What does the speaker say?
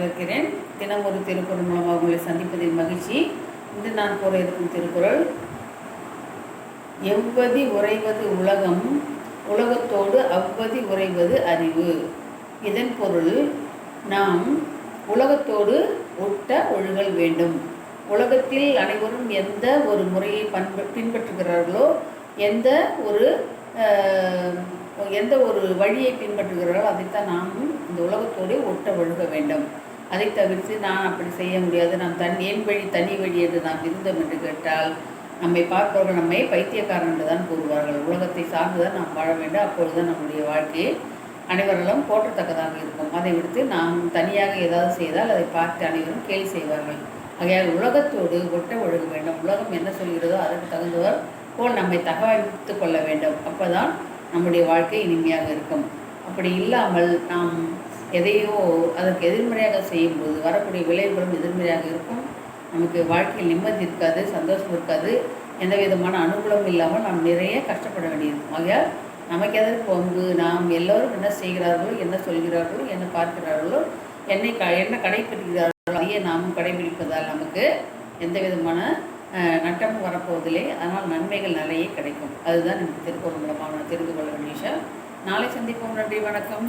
இருக்கிறேன். தினம் ஒரு திருக்குறள் மூலமாக உங்களை சந்திப்பதில் மகிழ்ச்சி. இன்று நான் கூற இருக்கும் திருக்குறள், எவ்வதி உறைவது உலகம், உலகத்தோடு அவ்வதி உறைவது அறிவு. இதன் பொருள், நாம் உலகத்தோடு ஒட்ட ஒழுகல் வேண்டும். உலகத்தில் அனைவரும் எந்த ஒரு முறையை பின்பற்றுகிறார்களோ, எந்த ஒரு வழியை பின்பற்றுகிறார்களோ அதைத்தான் நாமும் இந்த உலகத்தோடு ஒட்ட ஒழுக வேண்டும். அதை தவிர்த்து நான் அப்படி செய்ய முடியாது, நாம் என் வழி தனி வழி என்று நாம் இருந்தோம் என்று கேட்டால், நம்மை பார்ப்பவர்கள் நம்மை பைத்தியக்காரன் என்று தான் கூறுவார்கள். உலகத்தை சார்ந்துதான் நாம் வாழ வேண்டும். அப்பொழுதுதான் நம்முடைய வாழ்க்கையை அனைவர்களும் போற்றத்தக்கதாக இருக்கும். அதை விடுத்து நாம் தனியாக ஏதாவது செய்தால் அதை பார்த்து அனைவரும் கேலி செய்வார்கள். ஆகையால் உலகத்தோடு ஒட்ட ஒழுக வேண்டும். உலகம் என்ன சொல்கிறதோ அதற்கு தகுந்தவர் போல் நம்மை தகவமைத்து கொள்ள வேண்டும். அப்போதான் நம்முடைய வாழ்க்கை இனிமையாக இருக்கும். அப்படி இல்லாமல் நாம் எதையோ அதற்கு எதிர்மறையாக செய்யும்போது வரக்கூடிய விளைவுகளும் எதிர்மறையாக இருக்கும். நமக்கு வாழ்க்கையில் நிம்மதி இருக்காது, சந்தோஷம் இருக்காது, எந்த விதமான அனுகூலமும் இல்லாமல் நாம் நிறைய கஷ்டப்பட வேண்டியிருக்கும். ஆகையால் நமக்கு எதற்கு பங்கு? நாம் எல்லோரும் என்ன செய்கிறார்களோ, என்ன சொல்கிறார்களோ, என்ன பார்க்கிறார்களோ, என்ன கடைபிடிக்கிறார்களோ அதையே நாமும் கடைபிடிப்பதால் நமக்கு எந்த விதமான நட்டமும் வரப்போவதில்லை. அதனால் நன்மைகள் நிறைய கிடைக்கும். அதுதான் இந்த திருக்குறள் மூலமாக தெரிந்து கொள்ள வேண்டிய விஷயம். நாளை சந்திப்போம். நன்றி, வணக்கம்.